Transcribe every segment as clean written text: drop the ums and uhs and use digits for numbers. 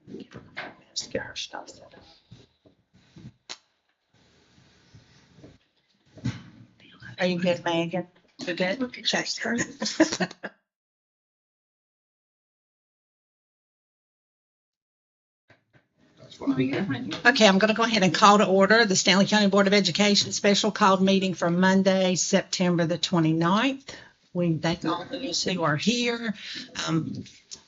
Let's get her stuff set up. Are you good, Megan? You good? Check. Okay, I'm going to go ahead and call to order the Stanley County Board of Education special called meeting for Monday, September the 29th. We thank all those who are here.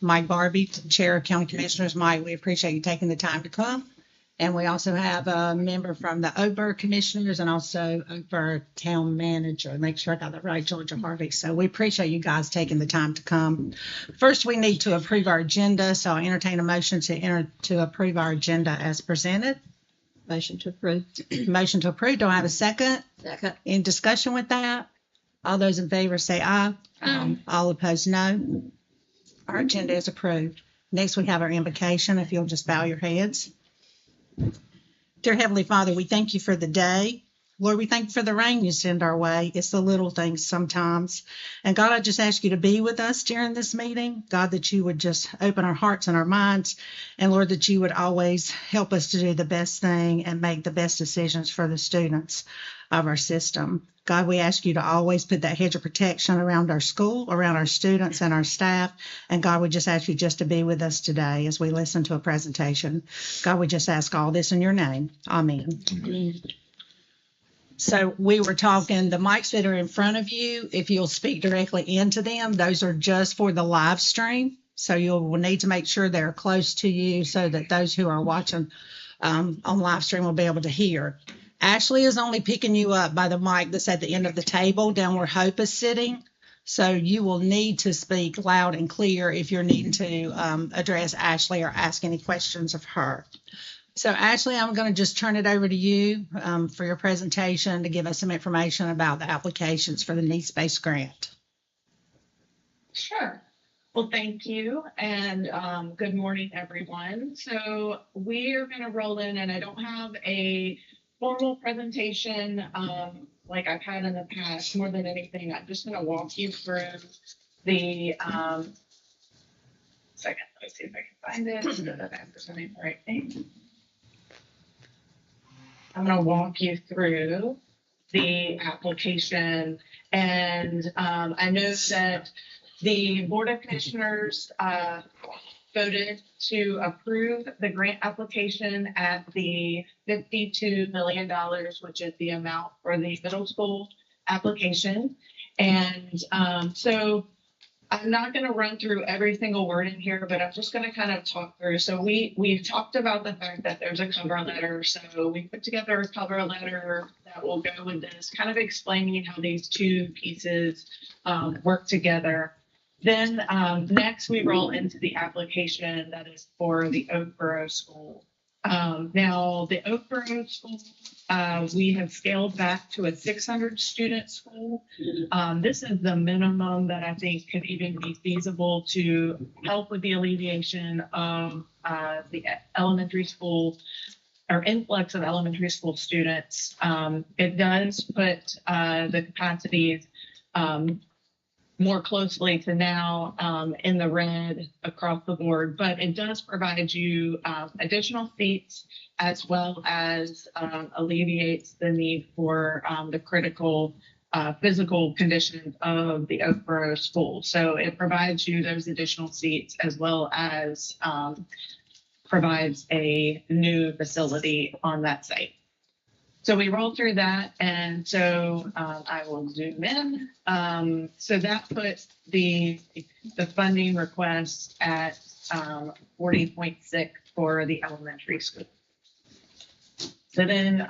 Mike Barbie, Chair of County Commissioners. Mike, we appreciate you taking the time to come. And we also have a member from the Oakburg Commissioners and also Oakburg Town Manager. Make sure I got that right, Georgia Harvey. So we appreciate you guys taking the time to come. First, we need to approve our agenda. So I entertain a motion to approve our agenda as presented. Motion to approve. Motion to approve. Do I have a second? Second. In discussion with that? All those in favor say aye. Aye. All opposed, no. Our agenda is approved. Next, we have our invocation. If you'll just bow your heads. Dear Heavenly Father, we thank you for the day. Lord, we thank you for the rain you send our way. It's the little things sometimes. And God, I just ask you to be with us during this meeting. God, that you would just open our hearts and our minds. And Lord, that you would always help us to do the best thing and make the best decisions for the students of our system. God, we ask you to always put that hedge of protection around our school, around our students and our staff. And God, we just ask you just to be with us today as we listen to a presentation. God, we just ask all this in your name. Amen. Amen. So we were talking, the mics that are in front of you, if you'll speak directly into them, those are just for the live stream. So you'll need to make sure they're close to you so that those who are watching on live stream will be able to hear. Ashley is only picking you up by the mic that's at the end of the table down where Hope is sitting. So you will need to speak loud and clear if you're needing to address Ashley or ask any questions of her. So Ashley, I'm going to just turn it over to you for your presentation to give us some information about the applications for the needs-based grant. Sure. Well, thank you, and good morning, everyone. So we are going to roll in, and I don't have a formal presentation like I've had in the past. More than anything, I'm just going to walk you through the second. Let me see if I can find it so that I'm presenting the right thing. I'm going to walk you through the application, and I know that the Board of Commissioners voted to approve the grant application at the $52 million, which is the amount for the middle school application. And so I'm not going to run through every single word in here, but I'm just going to kind of talk through. So we've talked about the fact that there's a cover letter. So we put together a cover letter that will go with this, kind of explaining how these two pieces work together. Then next we roll into the application that is for the Oakboro School. Now the Oakboro School, we have scaled back to a 600 student school. This is the minimum that I think could even be feasible to help with the alleviation of the elementary school or influx of elementary school students. It does put the capacities more closely to now in the red across the board, but it does provide you additional seats as well as alleviates the need for the critical physical conditions of the Oakboro School. So it provides you those additional seats as well as provides a new facility on that site. So we roll through that, and so I will zoom in. So that puts the funding request at 40.6 for the elementary school. So then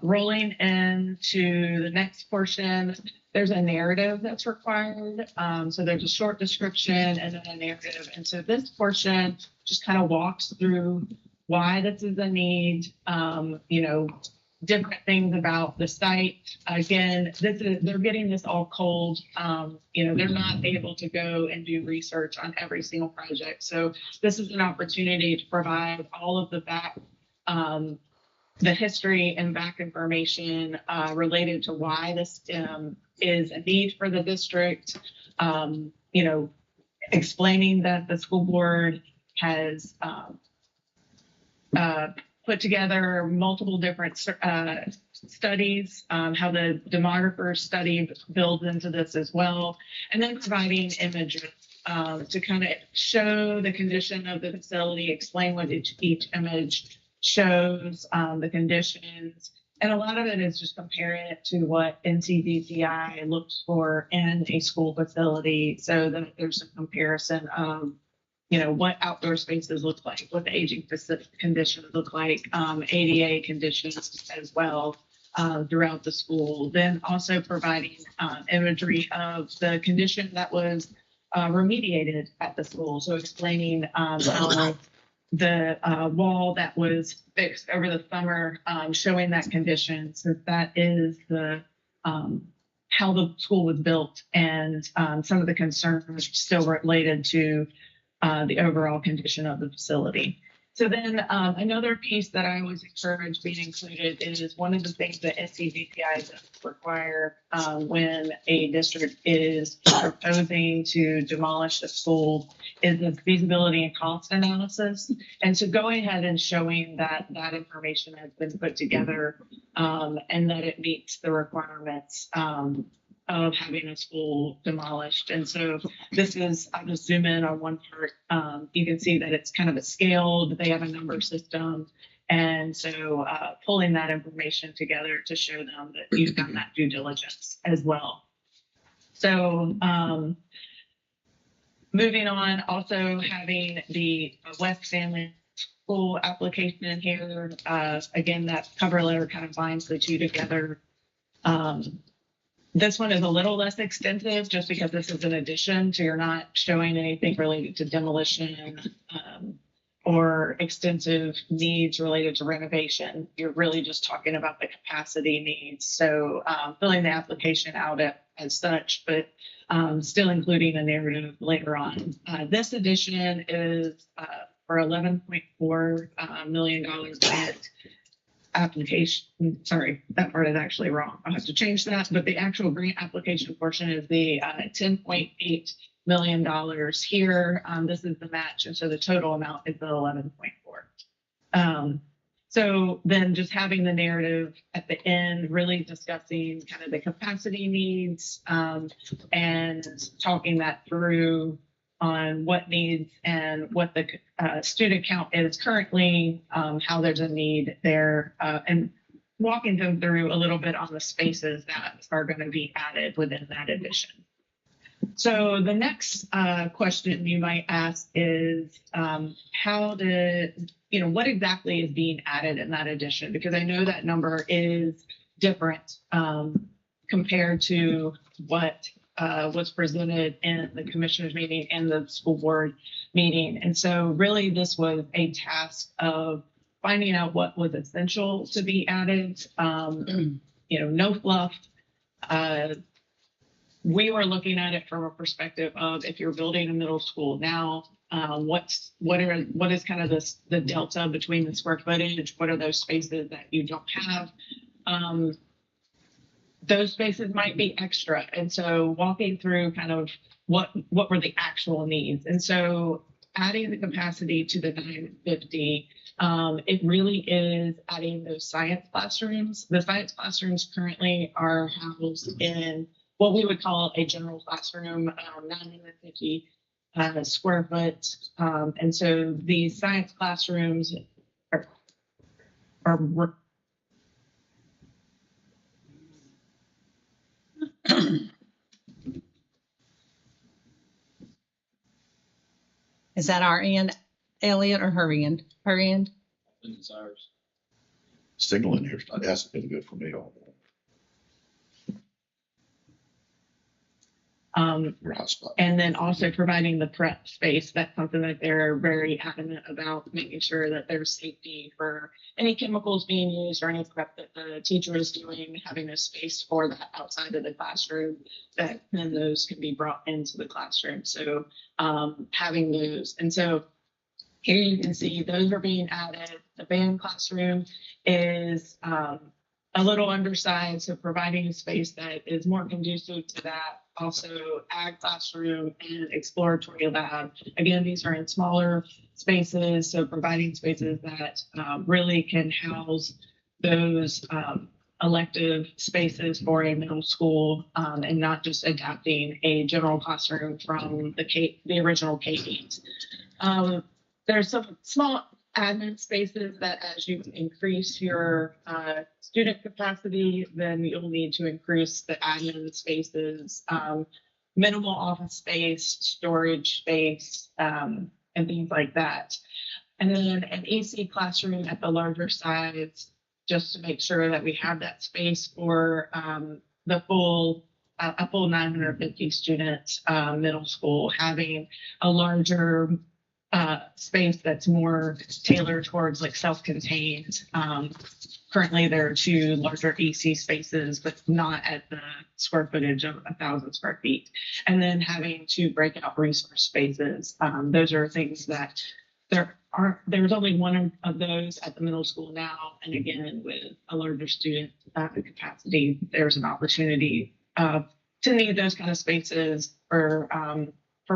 rolling into the next portion, there's a narrative that's required. So there's a short description and then a narrative. And so this portion just kind of walks through why this is a need, different things about the site. Again, they're getting this all cold. They're not able to go and do research on every single project. So this is an opportunity to provide all of the back, the history and back information related to why this is a need for the district. explaining that the school board has put together multiple different studies, how the demographer study builds into this as well, and then providing images to kind of show the condition of the facility, explain what each image shows, the conditions. And a lot of it is just comparing it to what NCDCI looks for in a school facility, so that there's a comparison of, you know, what outdoor spaces look like, what the aging conditions look like, ADA conditions as well throughout the school. Then also providing imagery of the condition that was remediated at the school. So explaining how the wall that was fixed over the summer, showing that condition, since that is the how the school was built, and some of the concerns still related to the overall condition of the facility. So then another piece that I was encouraged being included is one of the things that NCDCI does require when a district is proposing to demolish a school is the feasibility and cost analysis. And so going ahead and showing that that information has been put together and that it meets the requirements of having a school demolished. And so this is, I'll just zoom in on one part. You can see that it's kind of a scaled, they have a number system. And so pulling that information together to show them that you've done that due diligence as well. So moving on, also having the West Family School application in here. Again, that cover letter kind of binds the two together. This one is a little less extensive just because this is an addition, so you're not showing anything related to demolition or extensive needs related to renovation. You're really just talking about the capacity needs. So filling the application out as such, but still including a narrative later on. This addition is for $11.4 million grant application. Sorry, that part is actually wrong. I'll have to change that. But the actual grant application portion is the $10.8 million here. This is the match. And so the total amount is the 11.4. So then just having the narrative at the end, really discussing kind of the capacity needs and talking that through on what needs and what the student count is currently, how there's a need there, and walking them through a little bit on the spaces that are going to be added within that addition. So the next question you might ask is what exactly is being added in that addition? Because I know that number is different compared to what was presented in the commissioners meeting and the school board meeting. And so really this was a task of finding out what was essential to be added, no fluff. We were looking at it from a perspective of if you're building a middle school now, what is kind of the delta between the square footage? What are those spaces that you don't have? Those spaces might be extra. And so walking through kind of what were the actual needs. And so adding the capacity to the 950, it really is adding those science classrooms. The science classrooms currently are housed in what we would call a general classroom, 950 square foot. And so these science classrooms are Is that our end, Elliot, or her end? Her end? I think it's ours. Signal in here hasn't been good for me all morning. Your hotspot. And then also providing the prep space. That's something that they're very adamant about, making sure that there's safety for any chemicals being used or any prep that the teacher is doing, having a space for that outside of the classroom, that then those can be brought into the classroom. So having those. And so here you can see those are being added. The band classroom is a little undersized, so providing a space that is more conducive to that. also ag classroom and exploratory lab. Again, these are in smaller spaces, so providing spaces that really can house those elective spaces for a middle school, and not just adapting a general classroom from the original K-8. There's some small admin spaces that as you increase your student capacity, then you'll need to increase the admin spaces, minimal office space, storage space, and things like that. And then an EC classroom at the larger size, just to make sure that we have that space for a full 950 student middle school, having a larger space that's more tailored towards like self-contained. Currently, there are 2 larger EC spaces, but not at the square footage of 1,000 square feet. And then having 2 breakout resource spaces. Those are things that there's only one of those at the middle school now. And again, with a larger student capacity, there's an opportunity to need those kind of spaces for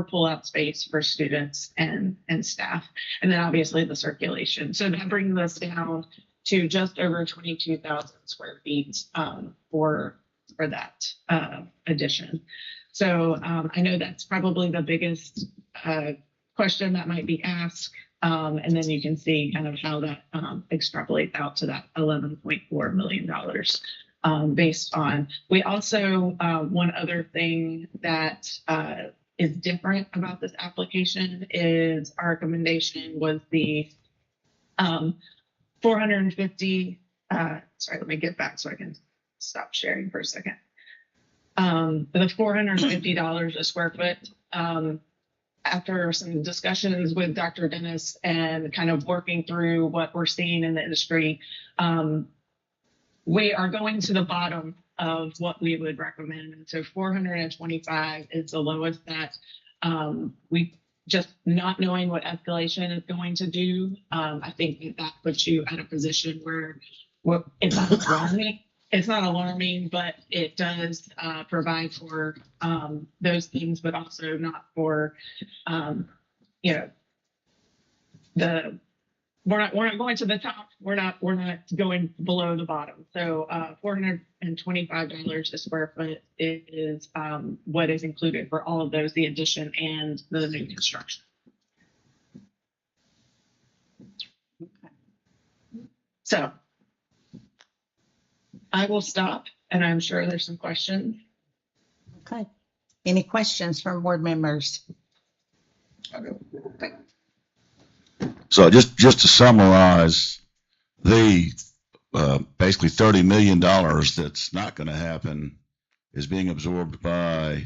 pull-out space for students and staff, and then obviously the circulation. So that brings us down to just over 22,000 square feet for that addition. So I know that's probably the biggest question that might be asked, and then you can see kind of how that extrapolates out to that $11.4 million based on. We also, one other thing that is different about this application is our recommendation was the 450, sorry, let me get back so I can stop sharing for a second. The $450 a square foot, after some discussions with Dr. Dennis and kind of working through what we're seeing in the industry, we are going to the bottom of what we would recommend. And so 425 is the lowest that we just not knowing what escalation is going to do. I think that puts you at a position where it's not alarming. It's not alarming, but it does provide for those things, but also not for, we're not going to the top. We're not going below the bottom. So $425 a square foot is what is included for all of those, the addition and the new construction. Okay. So I will stop, and I'm sure there's some questions. Okay. Any questions from board members? I know. So just to summarize, the basically $30 million that's not going to happen is being absorbed by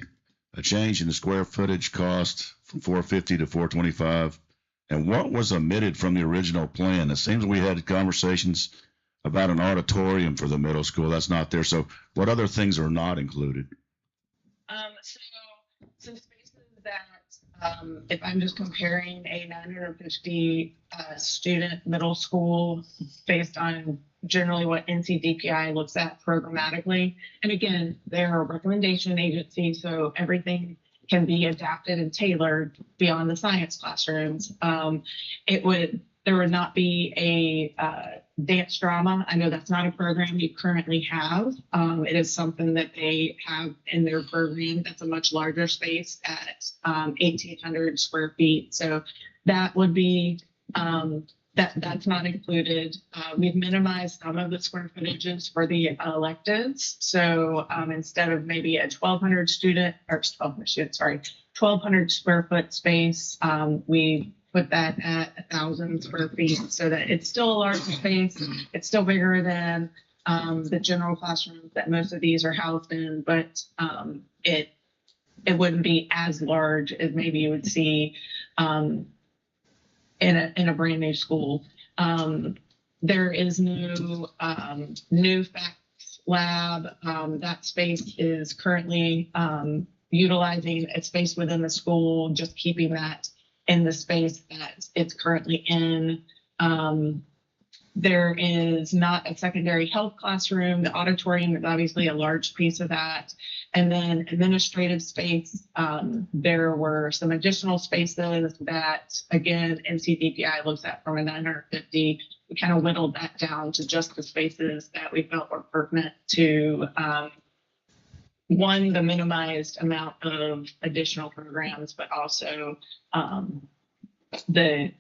a change in the square footage cost from 450 to 425. And what was omitted from the original plan? It seems we had conversations about an auditorium for the middle school. That's not there. So what other things are not included? So some spaces that, if I'm just comparing a 950 student middle school based on generally what NCDPI looks at programmatically, and again, they're a recommendation agency, so everything can be adapted and tailored beyond the science classrooms. There would not be a dance drama. I know that's not a program you currently have. It is something that they have in their program. That's a much larger space at 1,800 square feet. So that would be, that's not included. We've minimized some of the square footages for the electives. So instead of maybe a 1,200 square foot space, we put that at 1,000 square feet so that it's still a large space. It's still bigger than the general classrooms that most of these are housed in, but it wouldn't be as large as maybe you would see in a brand new school. There is no new facts lab. That space is currently utilizing a space within the school, just keeping that in the space that it's currently in. There is not a secondary health classroom. The auditorium is obviously a large piece of that. And then administrative space, there were some additional spaces that, again, NCDPI looks at from a 950. We kind of whittled that down to just the spaces that we felt were pertinent to, one, the minimized amount of additional programs, but also the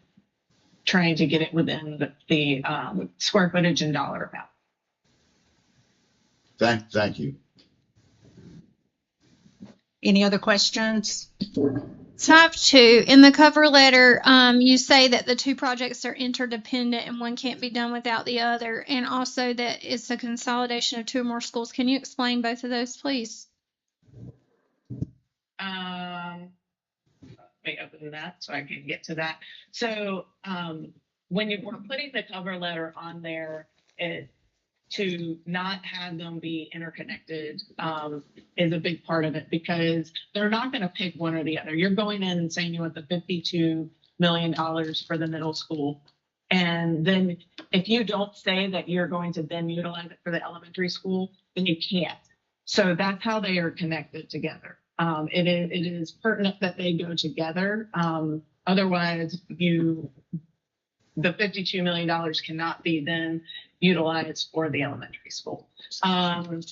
trying to get it within the square footage and dollar amount. Thank you. Any other questions? So I have two. In the cover letter, you say that the two projects are interdependent and one can't be done without the other, and also that it's a consolidation of two or more schools. Can you explain both of those, please? Let me open that so I can get to that. So when you were putting the cover letter on there, to not have them be interconnected is a big part of it, because they're not going to pick one or the other. You're going in and saying you want the $52 million for the middle school. And then if you don't say that you're going to then utilize it for the elementary school, then you can't. So that's how they are connected together. It is pertinent that they go together. Otherwise, the $52 million cannot be then utilized for the elementary school.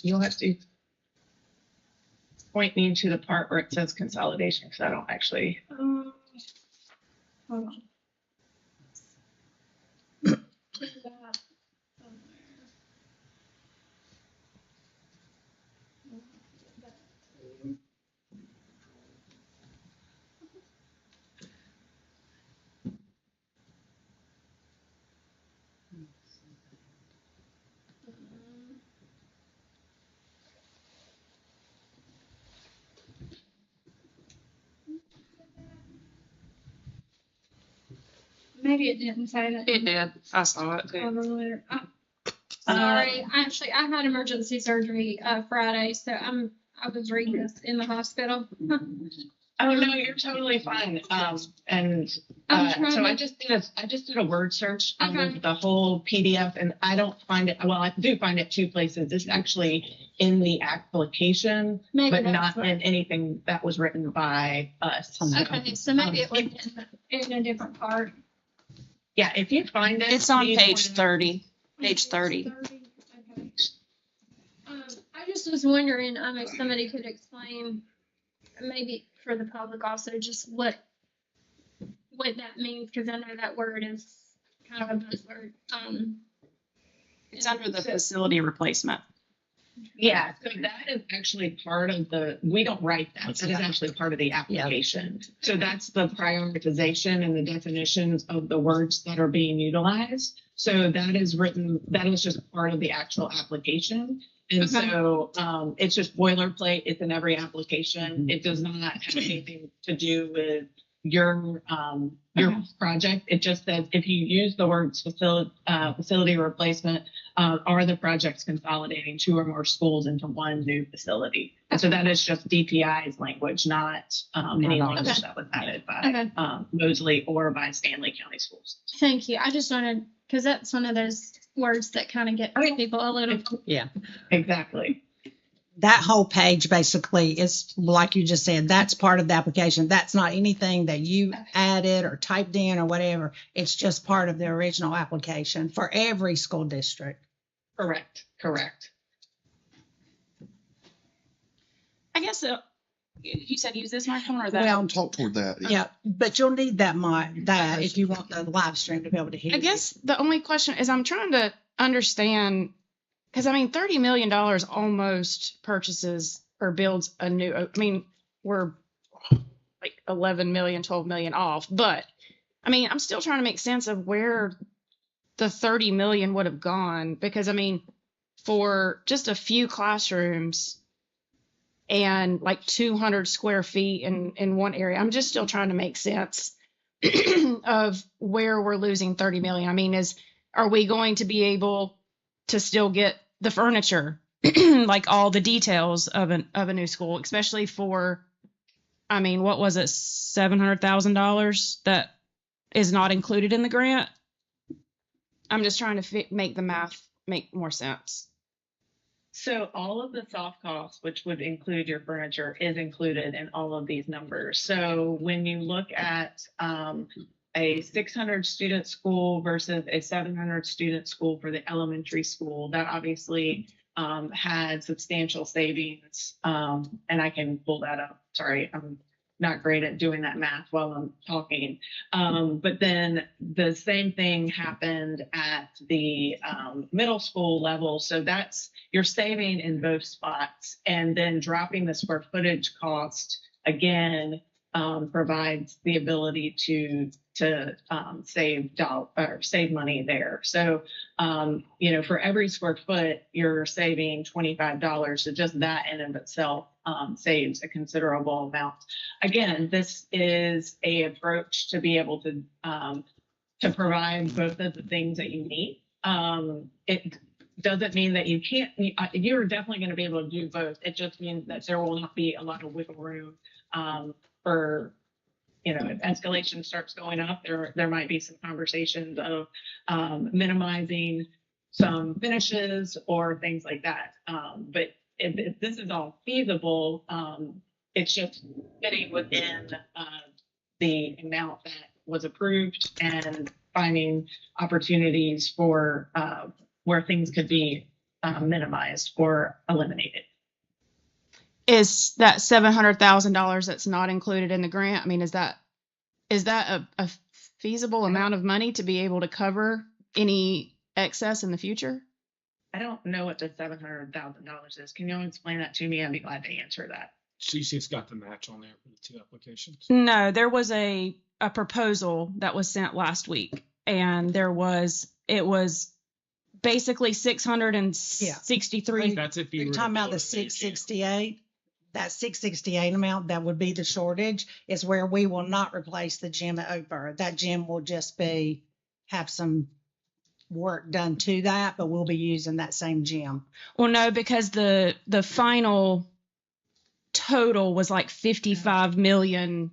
You'll have to point me to the part where it says consolidation, because I don't actually. Hold on. Maybe it didn't say that. It did. I saw it too. Earlier. Sorry, actually, I had emergency surgery Friday, so I was reading this in the hospital. Oh no, you're totally fine. And so I just did a word search on the whole PDF, and I don't find it. Well, I do find it two places. It's actually in the application, Maybe but that's not what- in anything that was written by us. Okay, so maybe it was in a different part. Yeah, if you find it, It's on please page point- 30. Page 30. Okay. I just was wondering, if somebody could explain, maybe for the public also, just what that means, because I know that word is kind of a buzzword. It's under the facility replacement. Yeah, so that is actually part of we don't write that. That is actually part of the application. So that's the prioritization and the definitions of the words that are being utilized. So that is just part of the actual application. And so it's just boilerplate. It's in every application. It does not have anything to do with your project. It just says if you use the words facility replacement, are the projects consolidating two or more schools into one new facility? And so that is just DPI's language, not any language that was added by Mosley or by Stanley County Schools. Thank you. I just wanted, because that's one of those words that kind of get people a little. Yeah. Exactly. That whole page basically is, like you just said, that's part of the application. That's not anything that you added or typed in or whatever. It's just part of the original application for every school district. Correct. I guess you said use this microphone or that. Well, Talk toward that. yeah, but you'll need that if you want the live stream to be able to hear I guess the only question is I'm trying to understand, because I mean, $30 million almost purchases or builds a new, I mean, we're like 11 million, 12 million off, but I mean, I'm still trying to make sense of where the 30 million would have gone, because I mean, for just a few classrooms and like 200 square feet in one area, I'm just still trying to make sense of where we're losing 30 million. I mean, are we going to be able to still get the furniture, like all the details of a new school, especially for, I mean, what was it, $700,000 that is not included in the grant? I'm just trying to make the math make more sense. So all of the soft costs, which would include your furniture, is included in all of these numbers. So when you look at a 600 student school versus a 700 student school for the elementary school, that obviously had substantial savings. And I can pull that up. Sorry, I'm not great at doing that math while I'm talking. But then the same thing happened at the middle school level. So that's, you're saving in both spots, and then dropping the square footage cost again provides the ability to save money there. So for every square foot, you're saving $25. So just that in and of itself saves a considerable amount. Again, this is a approach to be able to provide both of the things that you need. It doesn't mean that you can't. You're definitely going to be able to do both. It just means that there will not be a lot of wiggle room for. If escalation starts going up, there might be some conversations of minimizing some finishes or things like that. But if this is all feasible, it's just fitting within the amount that was approved and finding opportunities for where things could be minimized or eliminated. Is that $700,000 that's not included in the grant? I mean, is that a feasible amount of money to be able to cover any excess in the future? I don't know what the $700,000 is. Can you explain that to me? I'd be glad to answer that. CC's got the match on there for the 2 applications. No, there was a proposal that was sent last week, and it was basically 663. That's if you You're were talking about build the a new gym. 668. That 668 amount, that would be the shortage, is where we will not replace the gym at Oakborough. That gym will just have some work done to that, but we'll be using that same gym. Well, no, because the final total was like $55 million.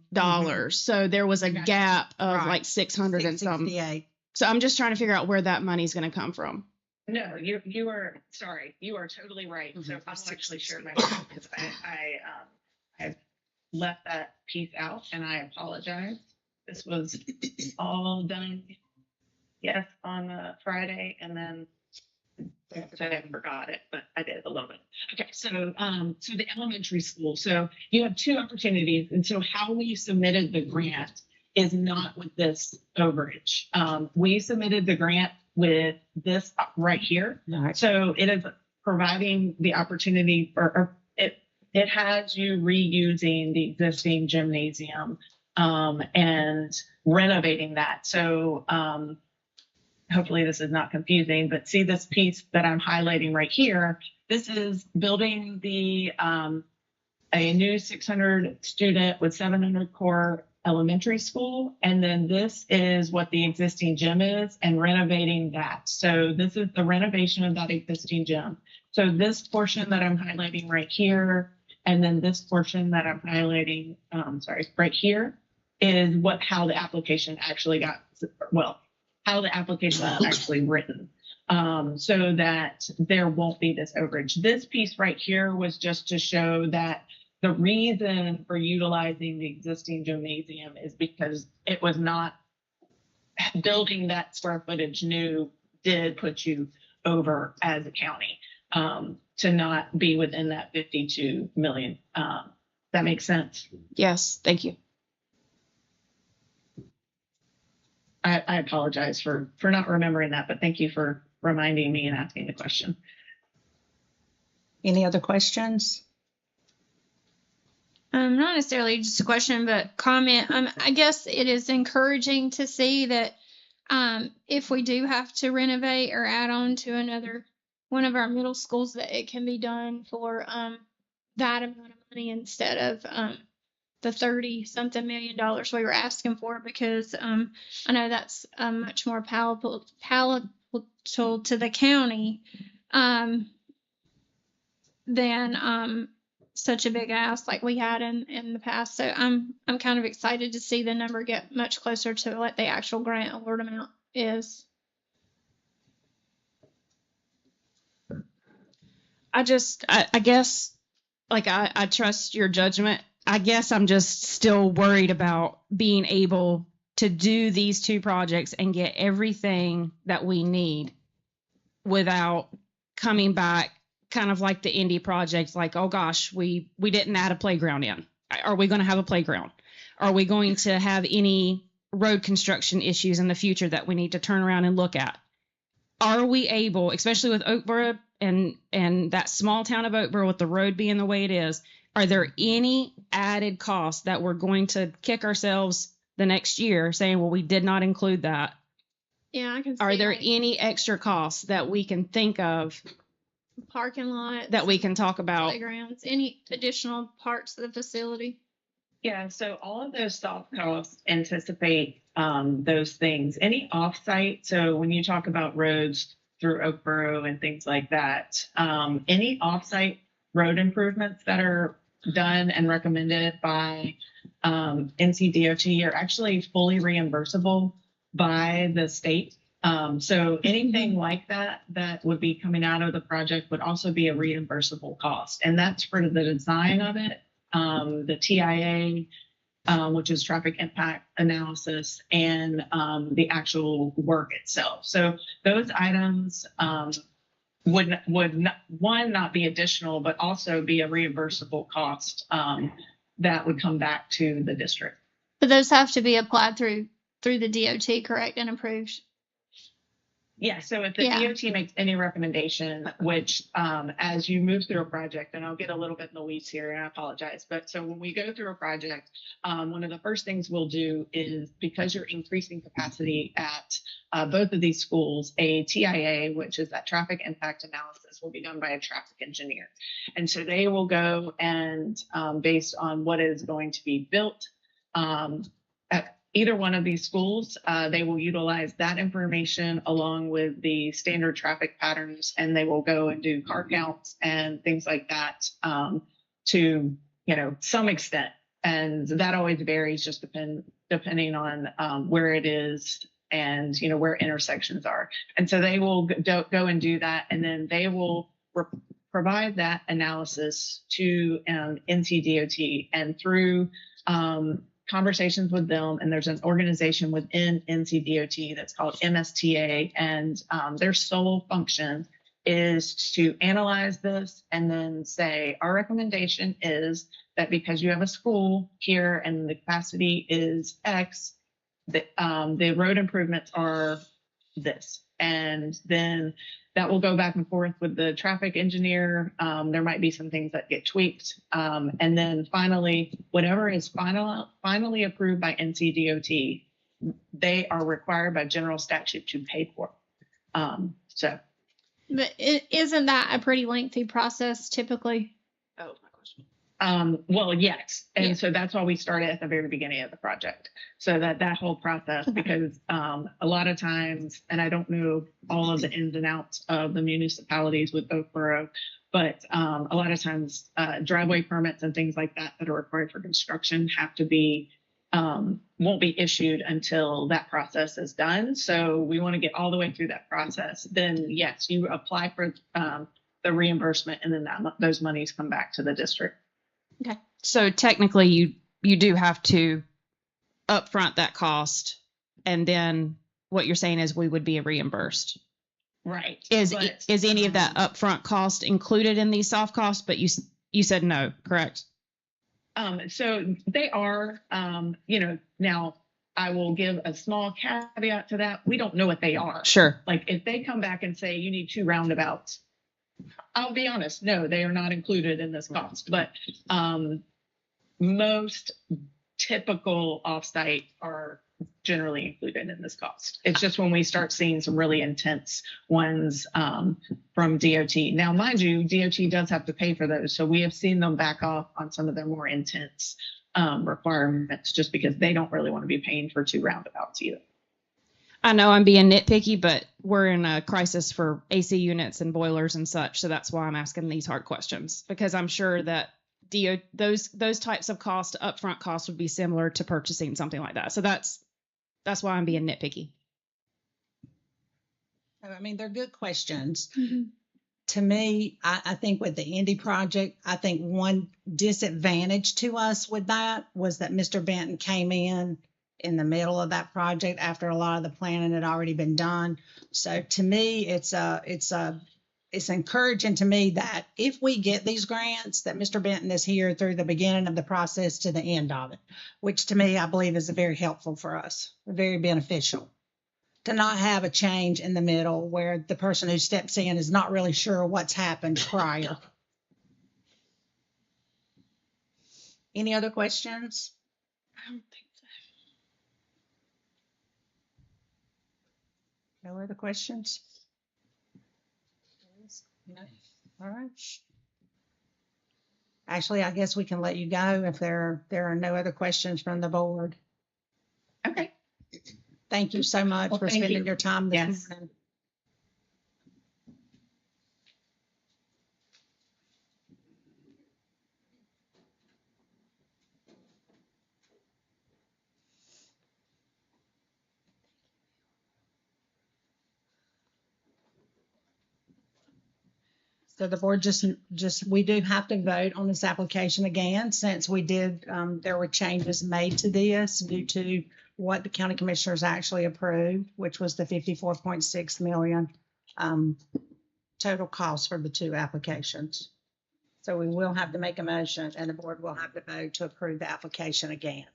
So there was a gap of Right. like 600 and something. 668. So I'm just trying to figure out where that money's going to come from. No, you are sorry. You are totally right. So Mhm. I'm actually sharing my screen because I left that piece out, and I apologize. This was all done, yes, on Friday, and then I forgot it, but I did a little bit. Okay, so the elementary school. So you have 2 opportunities, and so how we submitted the grant is not with this overage. We submitted the grant with this right here. Right. So it is providing the opportunity for, it has you reusing the existing gymnasium and renovating that. So hopefully this is not confusing, but see this piece that I'm highlighting right here. This is building a new 600 student with 700 core elementary school. And then this is what the existing gym is and renovating that. So this is the renovation of that existing gym. So this portion that I'm highlighting right here, and then this portion that I'm highlighting, right here, is how the application actually how the application is actually written. So that there won't be this overage. This piece right here was just to show that the reason for utilizing the existing gymnasium is because it was not building that square footage new did put you over as a county to not be within that 52 million. That makes sense. Yes, thank you. I apologize for not remembering that, but thank you for reminding me and asking the question. Any other questions? Not necessarily just a question, but comment. I guess it is encouraging to see that if we do have to renovate or add on to another one of our middle schools, that it can be done for that amount of money instead of the 30-something million dollars we were asking for, because I know that's much more palatable to the county than such a big ask like we had in the past. So I'm kind of excited to see the number get much closer to what the actual grant award amount is. I guess, like, I trust your judgment. I guess I'm just still worried about being able to do these two projects and get everything that we need without coming back kind of like the indie project, like, oh gosh, we didn't add a playground in. Are we going to have a playground? Are we going to have any road construction issues in the future that we need to turn around and look at? Are we able, especially with Oakboro and that small town of Oakboro with the road being the way it is, are there any added costs that we're going to kick ourselves the next year saying, well, we did not include that? Yeah, I can see Are there like any extra costs that we can think of parking lots, that we can talk about? playgrounds, any additional parts of the facility? Yeah, so all of those soft costs anticipate those things. Any offsite, so when you talk about roads through Oakboro and things like that, any offsite road improvements that are done and recommended by NCDOT are actually fully reimbursable by the state. So anything like that that would be coming out of the project would also be a reimbursable cost. And that's for the design of it, the TIA, which is traffic impact analysis, and the actual work itself. So those items would not be additional, but also be a reimbursable cost that would come back to the district. But those have to be applied through the DOT, correct, and approved. Yeah, so if the Yeah. DOT makes any recommendation, which as you move through a project, and I'll get a little bit in the weeds here, and I apologize, but so when we go through a project, one of the first things we'll do is, because you're increasing capacity at both of these schools, a TIA, which is that traffic impact analysis, will be done by a traffic engineer. And so they will go and based on what is going to be built at either one of these schools, they will utilize that information along with the standard traffic patterns, and they will go and do car counts and things like that to, some extent. And that always varies just depending on where it is and, where intersections are. And so they will go and do that, and then they will provide that analysis to NCDOT, and through conversations with them, and there's an organization within NCDOT that's called MSTA, and their sole function is to analyze this and then say, our recommendation is that because you have a school here and the capacity is X, the road improvements are this. And then that will go back and forth with the traffic engineer. There might be some things that get tweaked. And then finally, whatever is finally approved by NCDOT, they are required by general statute to pay for. But isn't that a pretty lengthy process typically? Oh, my question. Well, yes. And Yeah. so that's why we started at the very beginning of the project. So that whole process, Okay. because a lot of times, and I don't know all of the ins and outs of the municipalities with Oakboro, but a lot of times driveway permits and things like that are required for construction have to be, won't be issued until that process is done. So we want to get all the way through that process. Then yes, you apply for the reimbursement, and then those monies come back to the district. Okay. So technically you do have to upfront that cost, and then what you're saying is we would be reimbursed. Right. Is any of that but, upfront cost included in these soft costs? But you said no, correct? So they are, now I will give a small caveat to that. We don't know what they are. Sure. Like if they come back and say you need 2 roundabouts, I'll be honest, no, they are not included in this cost. But most typical offsite are generally included in this cost. It's just when we start seeing some really intense ones from DOT. Now, mind you, DOT does have to pay for those. So we have seen them back off on some of their more intense requirements, just because they don't really want to be paying for 2 roundabouts either. I know I'm being nitpicky, but we're in a crisis for AC units and boilers and such. So that's why I'm asking these hard questions, because I'm sure that those types of costs, upfront costs, would be similar to purchasing something like that. So that's why I'm being nitpicky. I mean, they're good questions. Mm-hmm. to me, I think with the Indy project, I think one disadvantage to us with that was that Mr. Benton came in the middle of that project after a lot of the planning had already been done. So to me, it's encouraging to me that if we get these grants, that Mr. Benton is here through the beginning of the process to the end of it, which to me, I believe is very helpful for us, very beneficial. To not have a change in the middle where the person who steps in is not really sure what's happened prior. Any other questions? I don't think so. No other questions? No. All right. Actually, I guess we can let you go if there are no other questions from the board. Okay. Thank you so much Well, for thank spending you. your time this Yes. morning. So the board we do have to vote on this application again, since we did, there were changes made to this due to what the county commissioners actually approved, which was the 54.6 million total cost for the two applications. So we will have to make a motion and the board will have to vote to approve the application again.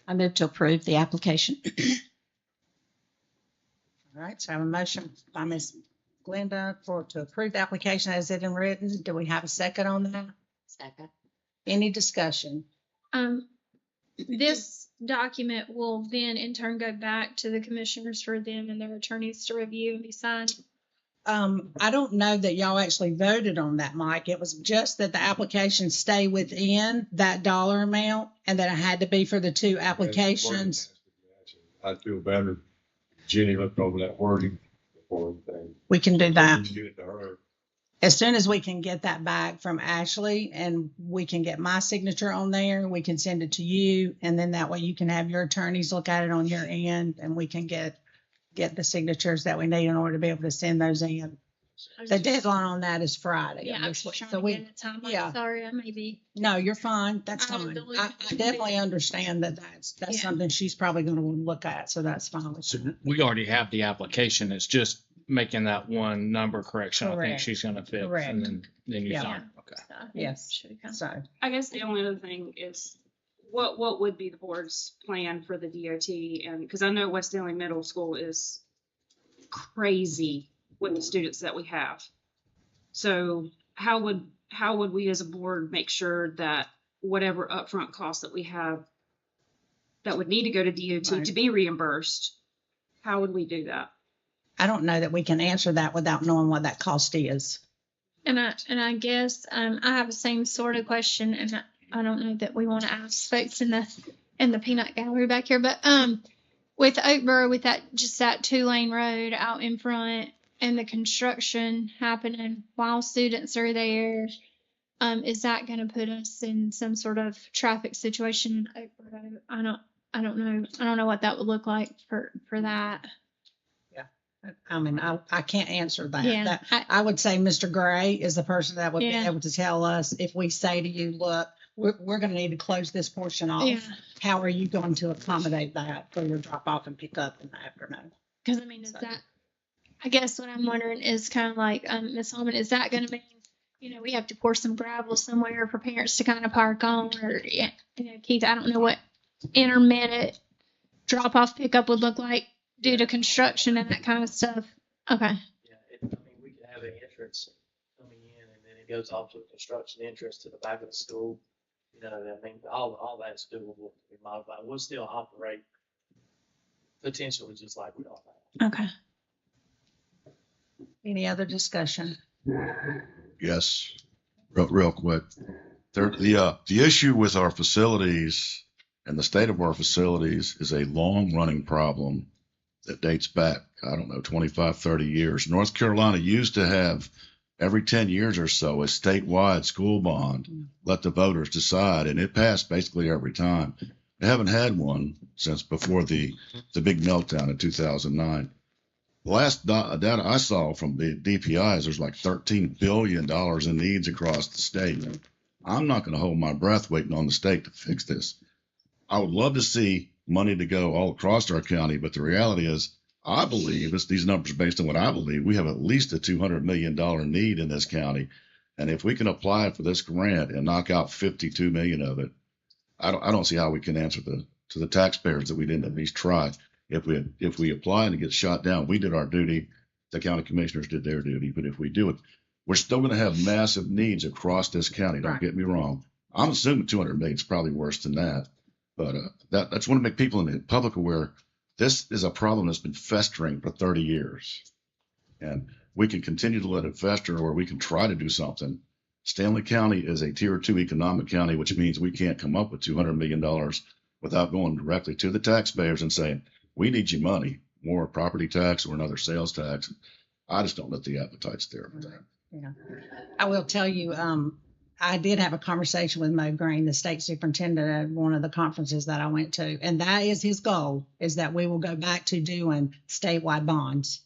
I move to approve the application. All right, so I have a motion by Ms. Glenda to approve the application as it is written. Do we have a second on that? Second. Any discussion? This document will then in turn go back to the commissioners for them and their attorneys to review and be signed. I don't know that y'all actually voted on that, Mike. It was just that the application stay within that dollar amount and that it had to be for the two applications. I feel better. Jenny looked over that wording before everything. We can do that. Give it to her. As soon as we can get that back from Ashley and we can get my signature on there, we can send it to you. And then that way you can have your attorneys look at it on your end and we can get the signatures that we need in order to be able to send those in. The deadline on that is Friday. Yeah, of I'm this week. just trying So to we, get a time. yeah. Sorry, I may be. no, you're fine. That's Out of fine. the loop. I definitely understand that that's Yeah. something she's probably going to want to look at. So that's fine. So we already have the application. It's just making that one number correction. I think Correct. she's gonna fix, Correct. and then you Yeah. sign. Okay. So I think Yes. it should be kind of- So I guess the only other thing is what would be the board's plan for the DOT? And because I know West Stanley Middle School is crazy with the students that we have. So how would we as a board make sure that whatever upfront costs that we have that would need to go to DOT Right. to be reimbursed, how would we do that? I don't know that we can answer that without knowing what that cost is. And I guess I have the same sort of question, and I don't know that we want to ask folks in the peanut gallery back here, but with Oakboro, with that 2-lane road out in front and the construction happening while students are there, is that going to put us in some sort of traffic situation in Oakboro? I don't know. I don't know what that would look like for that. I mean, I can't answer that. Yeah, I would say Mr. Gray is the person that would be Yeah. able to tell us if we say to you, look, we're going to need to close this portion off. Yeah. How are you going to accommodate that for your drop off and pick up in the afternoon? Because I mean, is that? I guess what I'm wondering is kind of like Ms. Holman, is that going to mean, we have to pour some gravel somewhere for parents to kind of park on, or Keith, I don't know what intermittent drop off pickup would look like due to construction and that kind of stuff. Okay. Yeah, we could have an entrance coming in and then it goes off to a construction entrance to the back of the school. All that's doable to be modified. We'll still operate potentially just like we are. Okay. Any other discussion? Yes, real quick. The issue with our facilities and the state of our facilities is a long-running problem that dates back, 25, 30 years. North Carolina used to have every 10 years or so a statewide school bond, let the voters decide, and it passed basically every time. They haven't had one since before the big meltdown in 2009. Last data I saw from the DPI is there's like $13 billion in needs across the state. I'm not going to hold my breath waiting on the state to fix this. I would love to see money to go all across our county, but the reality is, I believe these numbers are based on what I believe. We have at least a $200 million need in this county. And if we can apply for this grant and knock out 52 million of it, I don't see how we can answer to the taxpayers that we didn't at least try. If we apply and it gets shot down, we did our duty. The county commissioners did their duty. But if we do it, we're still going to have massive needs across this county. Don't get me wrong. I'm assuming 200 million is probably worse than that. But that's want to make people in the public aware. This is a problem that's been festering for 30 years. And we can continue to let it fester, or we can try to do something. Stanley County is a tier 2 economic county, which means we can't come up with $200 million without going directly to the taxpayers and saying, we need your money, more property tax or another sales tax. I just don't let the appetites there for that. Yeah. I will tell you, I did have a conversation with Mo Green, the state superintendent, at one of the conferences that I went to. And that is his goal, is that we will go back to doing statewide bonds,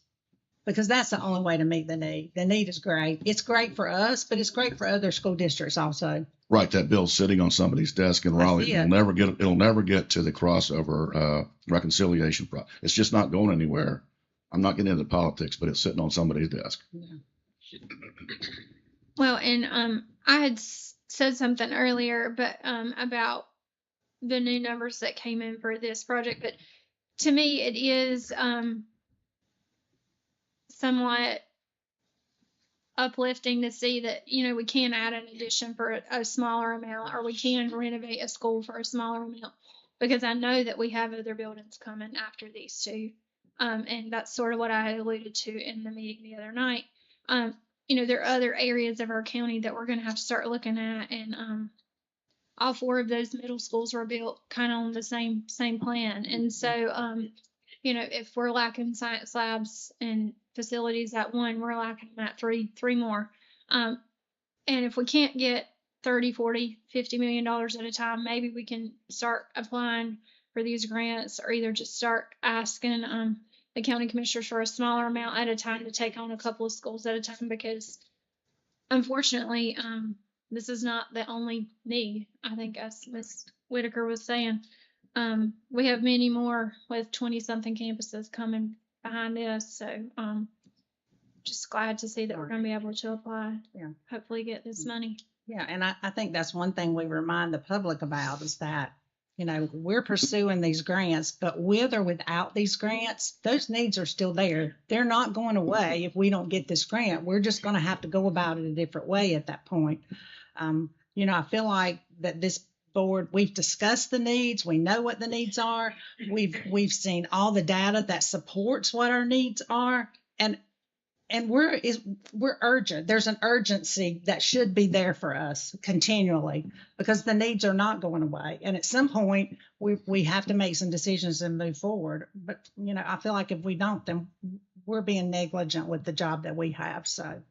because that's the only way to meet the need. The need is great. It's great for us, but it's great for other school districts also. Right. That bill's sitting on somebody's desk in Raleigh. It'll never get to the crossover reconciliation process. It's just not going anywhere. I'm not getting into politics, but it's sitting on somebody's desk. Yeah. Well, and I had said something earlier, but about the new numbers that came in for this project. But to me, it is somewhat uplifting to see that, we can add an addition for a smaller amount, or we can renovate a school for a smaller amount, because I know that we have other buildings coming after these two. And that's sort of what I had alluded to in the meeting the other night. There are other areas of our county that we're going to have to start looking at, and all 4 of those middle schools were built kind of on the same plan. And so, if we're lacking science labs and facilities at 1, we're lacking them at 3 more. And if we can't get 30, 40, $50 million at a time, maybe we can start applying for these grants, or either just start asking the county commissioners for a smaller amount at a time to take on a couple of schools at a time, because unfortunately, this is not the only need. I think, as Ms. Whitaker was saying, we have many more with 20-something campuses coming behind this. So just glad to see that we're going to be able to apply. Yeah. Hopefully get this money. Yeah, and I think that's one thing we remind the public about, is that, we're pursuing these grants, but with or without these grants, those needs are still there. They're not going away if we don't get this grant. We're just going to have to go about it a different way at that point. I feel like that this board, we've discussed the needs. We know what the needs are. We've seen all the data that supports what our needs are. And we're urgent. There's an urgency that should be there for us continually, because the needs are not going away. And at some point, we have to make some decisions and move forward. But, I feel like if we don't, then we're being negligent with the job that we have. So,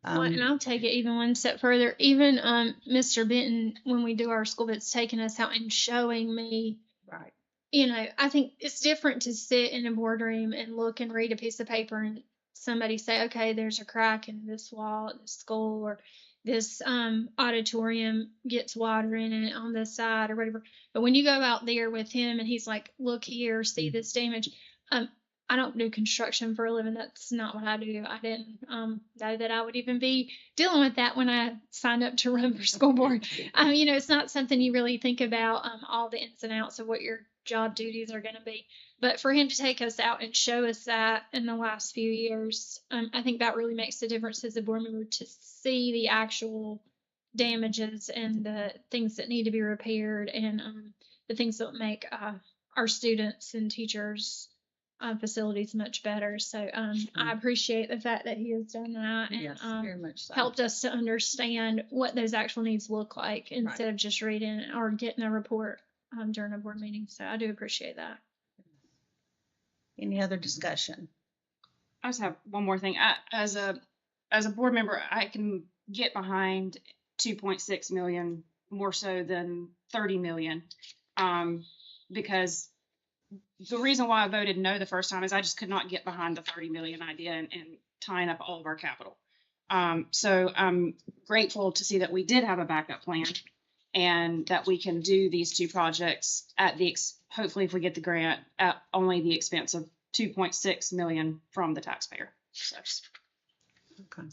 well, and I'll take it even one step further. Even Mr. Benton, when we do our school visits, taking us out and showing me. Right. I think it's different to sit in a boardroom and look and read a piece of paper and somebody say, okay, there's a crack in this wall at this school, or this auditorium gets water in it on this side, or whatever. But when you go out there with him and he's like, look here, see this damage. I don't do construction for a living. That's not what I do. I didn't know that I would even be dealing with that when I signed up to run for school board. It's not something you really think about, all the ins and outs of what your job duties are going to be. But for him to take us out and show us that in the last few years, I think that really makes a difference as a board member, to see the actual damages and the things that need to be repaired, and the things that make our students and teachers facilities much better. So I appreciate the fact that he has done that, and Yes, very much so. helped us to understand what those actual needs look like, instead of just reading or getting a report during a board meeting. So I do appreciate that. Any other discussion? I just have one more thing. As a board member, I can get behind 2.6 million more so than 30 million, because the reason why I voted no the first time is I just could not get behind the 30 million idea and tying up all of our capital. So I'm grateful to see that we did have a backup plan and that we can do these two projects at the, hopefully if we get the grant, at only the expense of 2.6 million from the taxpayer. So. Okay.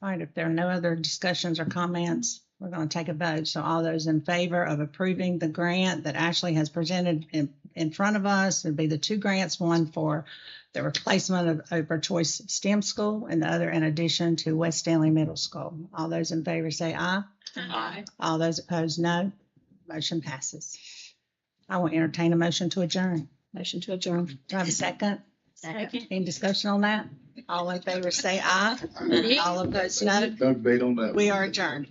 All right, if there are no other discussions or comments, we're going to take a vote. So all those in favor of approving the grant that Ashley has presented in front of us, would be the two grants, one for the replacement of Oprah Choice STEM School and the other in addition to West Stanley Middle School. All those in favor say aye. Aye. All those opposed, no. Motion passes. I will entertain a motion to adjourn. Motion to adjourn. Do I have a second? Second. Any discussion on that? All in favor say aye. All opposed, no. Doug bait on that. We are adjourned.